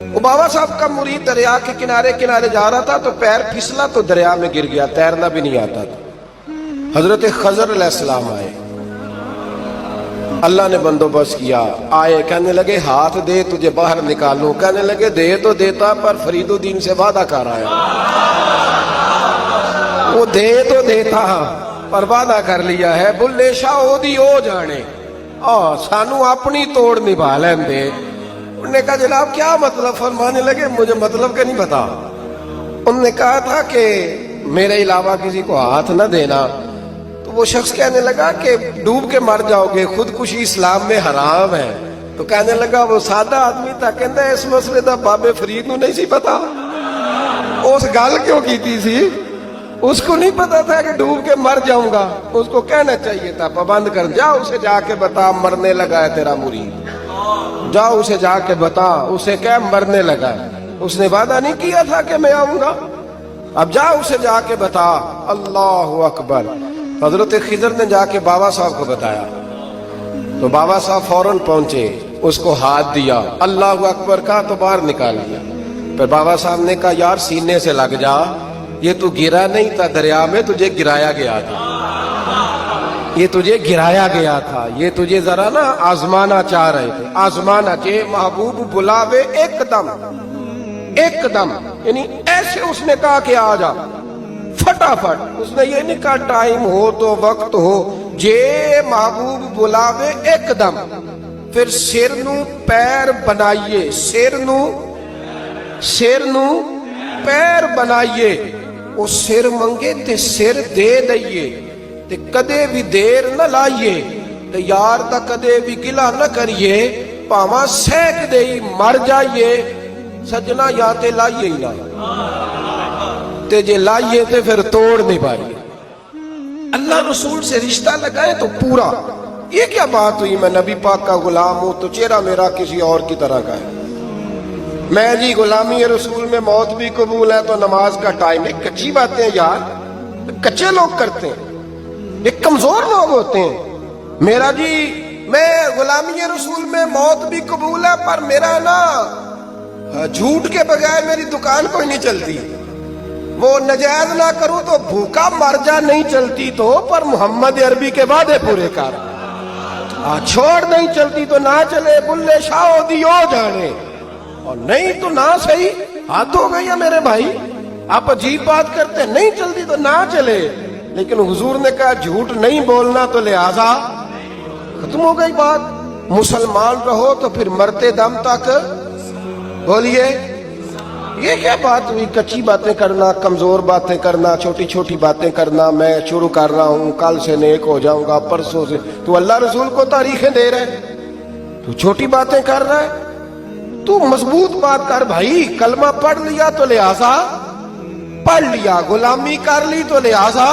وہ بابا صاحب کا مرید دریا کے کنارے کنارے جا رہا تھا تو پیر پھسلا تو دریا میں گر گیا، تیرنا بھی نہیں آتا تھا۔ حضرت خضر علیہ السلام آئے، اللہ نے بندوبست کیا، آئے کہنے لگے ہاتھ دے تجھے باہر نکالوں، کہنے لگے دے تو دیتا پر فرید الدین سے وعدہ کر آیا، وہ دے تو دیتا پر وعدہ کر لیا ہے، بلے شاہ او دی او جانے سانو اپنی توڑ نبھا لین دے۔ انہوں نے کہا جناب کیا مطلب؟ فرمانے لگے مجھے مطلب کا نہیں پتا۔ انہوں نے کہا تھا کہ میرے علاوہ کسی کو ہاتھ نہ دینا، تو وہ شخص کہنے لگا کہ ڈوب کے مر جاؤ گے، خودکشی اسلام میں حرام ہے۔ تو کہنے لگا وہ سادہ آدمی تھا، کہندا اس مسئلے دا بابے فرید نو نہیں سی پتا، اس گل کیوں کیتی سی؟ اس کو نہیں پتا تھا کہ ڈوب کے مر جاؤں گا، اس کو کہنا چاہیے تھا پابند کر، جا اسے جا کے بتا مرنے لگا ہے تیرا مرید، جا اسے جا کے بتا، اسے کہہ مرنے لگا ہے، اس نے وعدہ نہیں کیا تھا کہ میں آؤں گا، اب جا اسے جا کے بتا۔ اللہ اکبر۔ حضرت خضر نے جا کے بابا صاحب کو بتایا تو بابا صاحب فوراً پہنچے، اس کو ہاتھ دیا، اللہ اکبر کہا تو باہر نکال لیا۔ پھر بابا صاحب نے کہا یار سینے سے لگ جا، یہ تو گرا نہیں تھا دریا میں، تجھے گرایا گیا تھا، یہ تجھے گرایا گیا تھا، یہ تجھے ذرا نا آزمانا چاہ رہے تھے، آزمانا کہ محبوب بلاوے ایک دم، ایک دم، یعنی ایسے اس نے کہا کہ آ جا فٹافٹ، اس نے یہ نہیں کہا ٹائم ہو تو وقت ہو، جے محبوب بلاوے ایک دم۔ پھر سر نو پیر بنائیے، سر نو پیر بنائیے، وہ سر منگے تے سر دے دئیے، تے کدے بھی دیر نہ لائیے، تے یار دا کدے بھی گلا نہ کریے، پاواں سینک دئی مر جائیے، سجنا یا تے لائیے ہی نہ، تے جے لائیے تے پھر توڑ نہیں پائیے۔ اللہ رسول سے رشتہ لگائے تو پورا۔ یہ کیا بات ہوئی میں نبی پاک کا غلام ہوں تو چہرہ میرا کسی اور کی طرح کا ہے، میں جی غلامی رسول میں موت بھی قبول ہے تو نماز کا ٹائم ہے۔ کچی باتیں یار کچے لوگ کرتے ہیں، ایک کمزور لوگ ہوتے ہیں۔ میرا جی میں غلامی رسول میں موت بھی قبول ہے پر میرا نا جھوٹ کے بغیر میری دکان کوئی نہیں چلتی، وہ نجائز نہ کروں تو بھوکا مر جا نہیں چلتی تو، پر محمد عربی کے وعدے پورے کر، چھوڑ نہیں چلتی تو نہ چلے، بلے شاہ دیو جانے، اور نہیں تو نہ صحیح، ہاتھ ہو گئی ہے میرے بھائی، آپ عجیب بات کرتے، نہیں چلتی تو نہ چلے، لیکن حضور نے کہا جھوٹ نہیں بولنا تو لہذا ختم ہو گئی بات۔ مسلمان رہو تو پھر مرتے دم تک بولیے۔ یہ کیا بات ہوئی؟ کچی باتیں کرنا، کمزور باتیں کرنا، چھوٹی چھوٹی باتیں کرنا، میں شروع کر رہا ہوں کل سے نیک ہو جاؤں گا، پرسوں سے، تو اللہ رسول کو تاریخیں دے رہے، تو چھوٹی باتیں کر رہا ہے، تو مضبوط بات کر بھائی، کلمہ پڑھ لیا تو لہذا پڑھ لیا، غلامی کر لی تو لہذا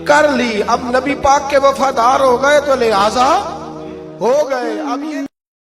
کر لی، اب نبی پاک کے وفادار ہو گئے تو لہذا ہو گئے۔ اب یہ